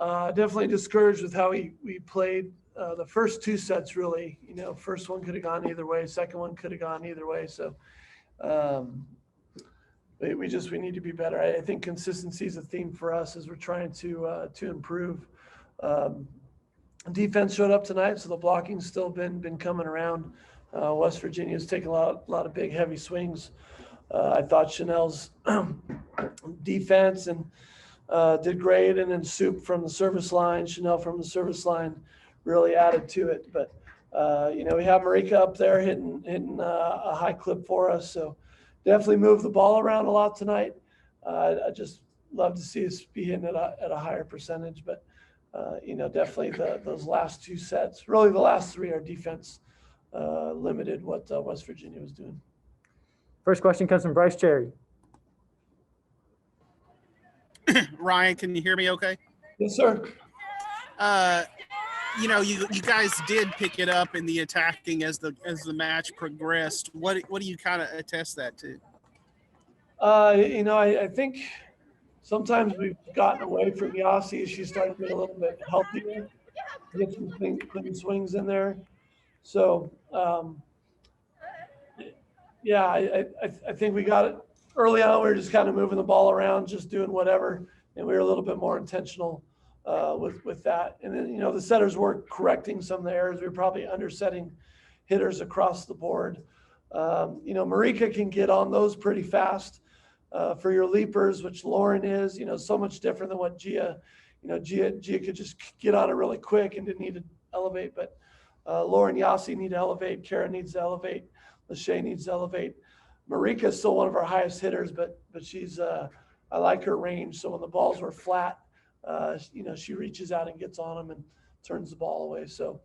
Definitely discouraged with how we played the first two sets, really. First one could have gone either way. Second one could have gone either way. So um, we need to be better. I think consistency is a theme for us as we're trying to improve. Um, Defense showed up tonight, so the blocking's still been coming around. West Virginia's taken a lot of big, heavy swings. I thought Chanel's defense and did great, and then Soup from the service line, Chanel from the service line really added to it. But we have Marika up there hitting a high clip for us, so definitely moved the ball around a lot tonight. I just love to see us be hitting it at a higher percentage, but definitely those last two sets, really the last three, our defense limited what West Virginia was doing. First question comes from Bryce Cherry. Ryan, can you hear me okay? Yes, sir. You guys did pick it up in the attacking as the match progressed. What do you kind of attest that to? I think sometimes we've gotten away from Yasi. She's starting to get a little bit healthier, get some clean swings in there. So, I think we got it early on. We were just kind of moving the ball around, just doing whatever, and we were a little bit more intentional with that. And then, the setters were correcting some of the errors. We were probably undersetting hitters across the board. Marika can get on those pretty fast. For your leapers, which Lauren is, so much different than what Gia, Gia could just get on it really quick and didn't need to elevate. But Lauren Yasi need to elevate. Kara needs to elevate. Lachey needs to elevate. Marika is still one of our highest hitters, but she's, I like her range. So when the balls were flat, she reaches out and gets on them and turns the ball away. So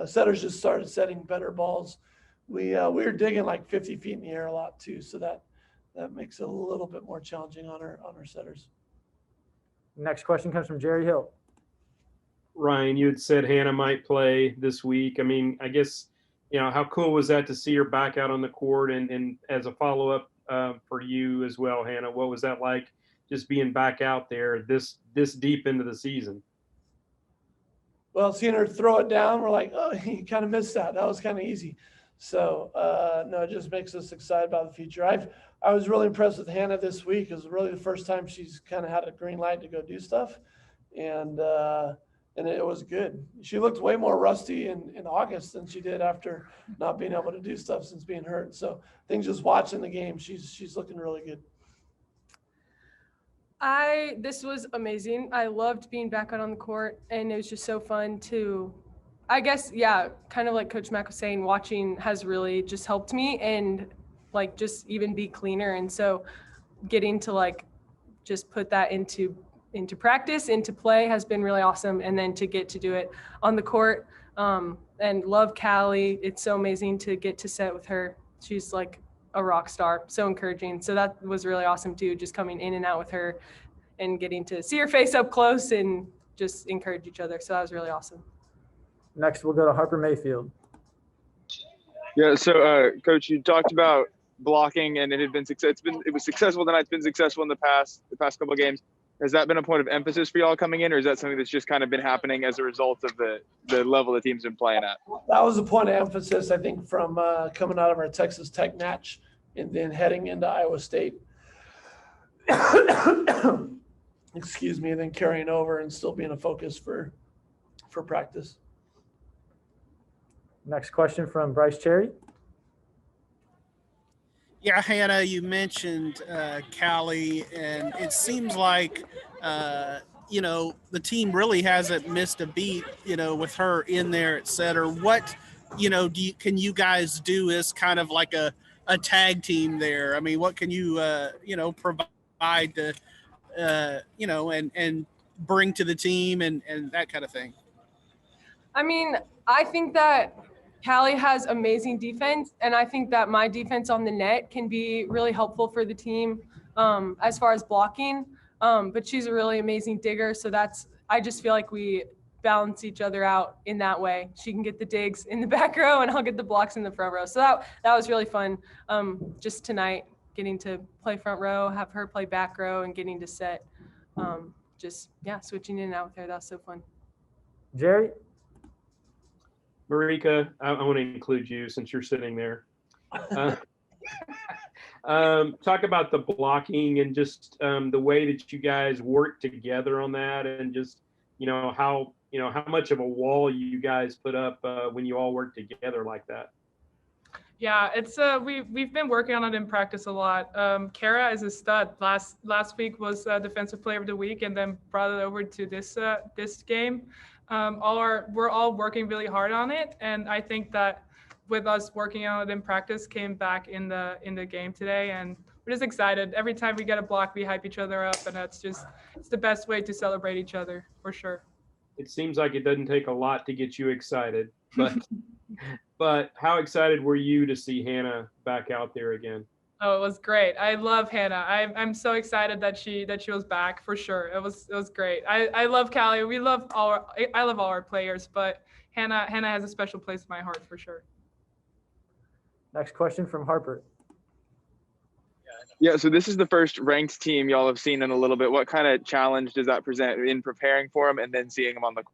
setters just started setting better balls. We were digging like 50 feet in the air a lot too. So that makes it a little bit more challenging on our setters. Next question comes from Jerry Hill. Ryan, you had said Hannah might play this week. I mean, I guess, how cool was that to see her back out on the court? And as a follow-up for you as well, Hannah, what was that like just being back out there this deep into the season? Well, seeing her throw it down, we're like, oh, you kind of missed that. That was kind of easy. So, no, it just makes us excited about the future. I was really impressed with Hannah this week. It was really the first time she's kind of had a green light to go do stuff. And it was good. She looked way more rusty in August than she did after not being able to do stuff since being hurt. So I think just watching the game, she's looking really good. This was amazing. I loved being back out on the court, and it was just so fun to, I guess, kind of like Coach Mack was saying, watching has really just helped me and just even be cleaner. And so getting to just put that into practice, into play has been really awesome. And then to get to do it on the court, and love Callie. It's so amazing to get to set with her. She's like a rock star, so encouraging. So that was really awesome too, just coming in and out with her and getting to see her face up close and just encourage each other. So that was really awesome. Next, we'll go to Harper Mayfield. Yeah, so Coach, you talked about blocking, and it was successful tonight. It's been successful in the past couple of games. Has that been a point of emphasis for y'all coming in, or is that something that's just kind of been happening as a result of the level the team's been playing at? That was a point of emphasis, I think, from coming out of our Texas Tech match and then heading into Iowa State. Excuse me, and then carrying over and still being a focus for practice. Next question from Bryce Cherry. Yeah, Hannah, you mentioned Callie, and it seems like, the team really hasn't missed a beat, with her in there, et cetera. What, can you guys do as kind of like a tag team there? I mean, what can you, provide to, and bring to the team and that kind of thing? I mean, I think that Callie has amazing defense, and I think that my defense on the net can be really helpful for the team as far as blocking. But she's a really amazing digger, so I just feel like we balance each other out in that way. She can get the digs in the back row, and I'll get the blocks in the front row. So that was really fun. Just tonight, getting to play front row, have her play back row, and getting to set just, yeah, switching in and out with her. That was so fun. Jerry? Marika, I want to include you since you're sitting there. Talk about the blocking and just the way that you guys work together on that, and just how much of a wall you guys put up when you all work together like that. Yeah, it's we've been working on it in practice a lot. Kara is a stud. Last week was Defensive Player of the Week, and then brought it over to this game. We're all working really hard on it, and I think that with us working on it in practice came back in the game today, and we're just excited. Every time we get a block, we hype each other up, and it's the best way to celebrate each other for sure. It seems like it doesn't take a lot to get you excited, but how excited were you to see Hannah back out there again? Oh, it was great. I love Hannah. I'm so excited that she was back for sure. It was great. I love Callie. I love all our players, but Hannah has a special place in my heart for sure. Next question from Harper. Yeah, so this is the first ranked team y'all have seen in a little bit. What kind of challenge does that present in preparing for them and then seeing them on the court?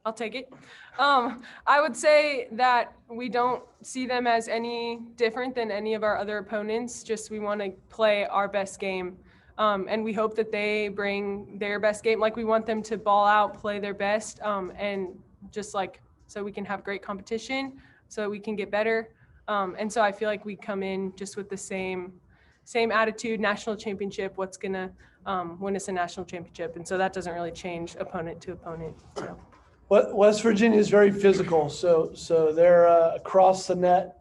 I'll take it. I would say that we don't see them as any different than any of our other opponents. Just we want to play our best game. And we hope that they bring their best game. Like, we want them to ball out, play their best, and just like, so we can have great competition, so we can get better. And so I feel like we come in just with the same attitude, national championship, what's gonna win us a national championship. And so that doesn't really change opponent to opponent. So. West Virginia is very physical, so they're across the net,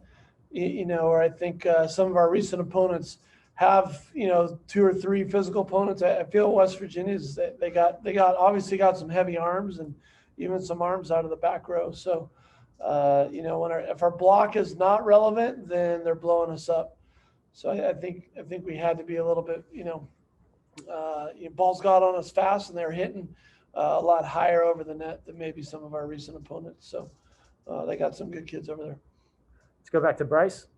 or I think some of our recent opponents have 2 or 3 physical opponents. I feel West Virginia's they got obviously got some heavy arms and even some arms out of the back row. So if our block is not relevant, then they're blowing us up. So I think we had to be a little bit balls got on us fast, and they're hitting a lot higher over the net than maybe some of our recent opponents. So they got some good kids over there. Let's go back to Bryce.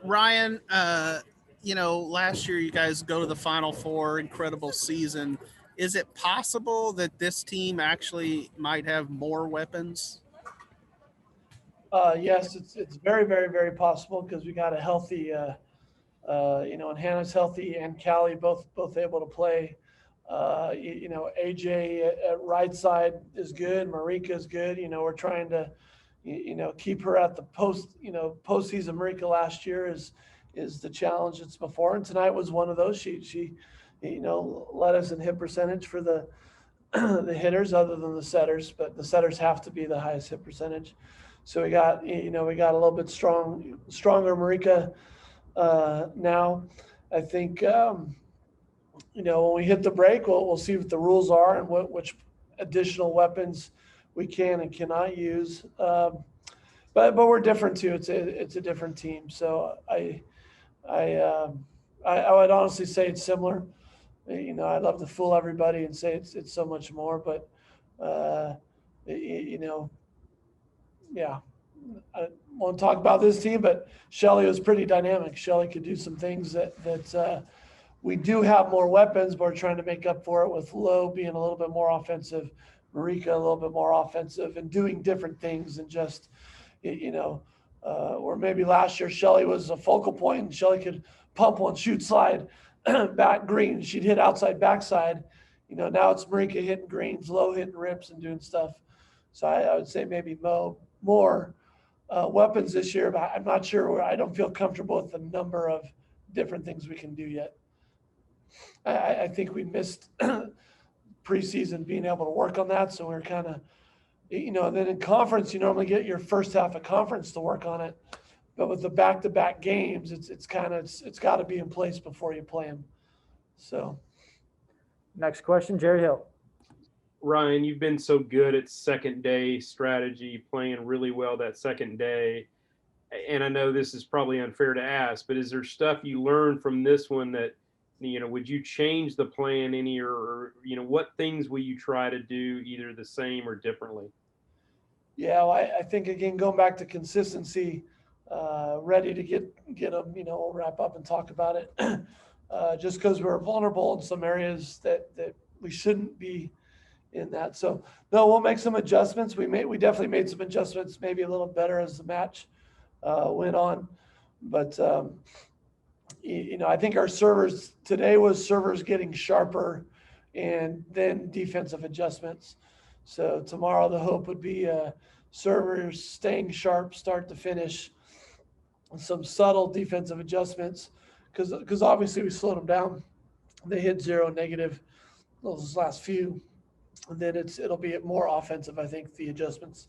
Ryan, last year you guys go to the Final Four, incredible season. Is it possible that this team actually might have more weapons? Yes, it's very, very, very possible, because we got a healthy, and Hannah's healthy, and Callie both able to play. AJ at right side is good. Marika is good. We're trying to, keep her at the postseason. Marika last year is the challenge that's before, and tonight was one of those. She led us in hit percentage for the the hitters, other than the setters, but the setters have to be the highest hit percentage. So we got a little bit stronger Marika now. I think when we hit the break, we'll see what the rules are and which additional weapons we can and cannot use. But we're different too. It's a different team. So I would honestly say it's similar. I'd love to fool everybody and say it's so much more, but yeah. I won't talk about this team, but Shelly was pretty dynamic. Shelly could do some things that we do have more weapons, but we're trying to make up for it with Lowe being a little bit more offensive, Marika a little bit more offensive, and doing different things than just, or maybe last year Shelly was a focal point and Shelly could pump one, shoot, slide, back green. She'd hit outside backside. Now it's Marika hitting greens, Lowe hitting rips and doing stuff. So I would say maybe more weapons this year, but I'm not sure. I don't feel comfortable with the number of different things we can do yet. I think we missed preseason being able to work on that. So we're kind of, and then in conference, you normally get your first half of conference to work on it. But with the back-to-back games, it's got to be in place before you play them. So. Next question, Jerry Hill. Ryan, you've been so good at second day strategy, playing really well that second day. And I know this is probably unfair to ask, but is there stuff you learned from this one that, would you change the plan any, or what things will you try to do either the same or differently? Yeah, well, I think, again, going back to consistency, ready to get them. We'll wrap up and talk about it. Just because we're vulnerable in some areas that we shouldn't be in that. So no, we'll make some adjustments. We definitely made some adjustments, maybe a little better as the match went on. But I think our servers today was servers getting sharper, and then defensive adjustments. So tomorrow the hope would be servers staying sharp, start to finish, some subtle defensive adjustments, because obviously we slowed them down. They hit 0 negative those last few, and then it'll be more offensive. I think the adjustments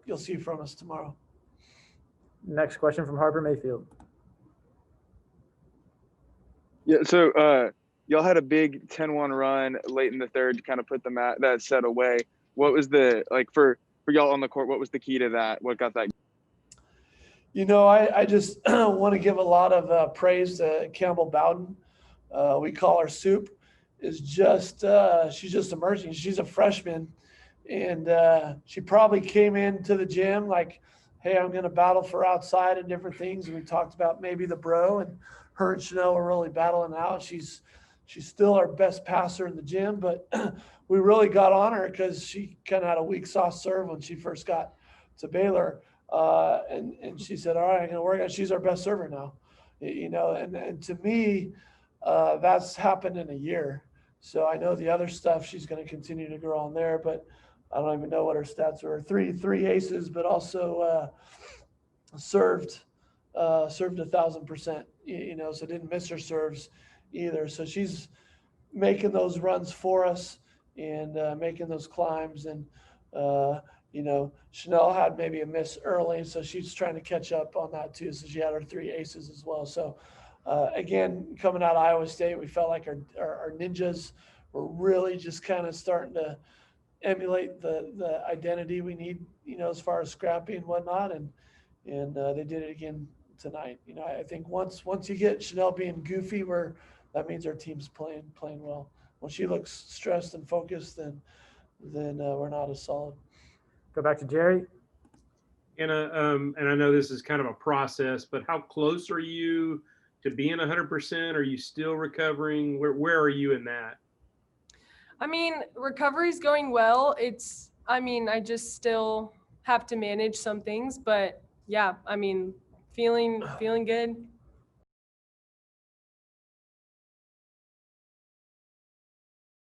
you'll see from us tomorrow. Next question from Harper Mayfield. Yeah, so y'all had a big 10-1 run late in the third to kind of put that set away. What was for y'all on the court, what was the key to that? What got that? I just want to give a lot of praise to Campbell Bowden. We call her Soup. She's just emerging. She's a freshman, and she probably came into the gym like, hey, I'm going to battle for outside and different things. And we talked about maybe the bro, and her and Chanel were really battling out. She's still our best passer in the gym, but we really got on her because she kind of had a weak soft serve when she first got to Baylor. And she said, all right, I'm going to work on. She's our best server now, and to me, that's happened in a year. So I know the other stuff she's going to continue to grow on there, but I don't even know what her stats were. Three aces, but also served 1,000%. So didn't miss her serves either. So she's making those runs for us and making those climbs. And Chanel had maybe a miss early, so she's trying to catch up on that too. So she had her 3 aces as well. So again, coming out of Iowa State, we felt like our ninjas were really just kind of starting to emulate the identity we need, as far as scrappy and whatnot. And they did it again tonight. I think once you get Chanel being goofy, that means our team's playing well. When she looks stressed and focused, then we're not as solid. Go back to Jerry. And I know this is kind of a process, but how close are you to being 100%? Are you still recovering? Where are you in that? Recovery's going well. I just still have to manage some things, but yeah, feeling good.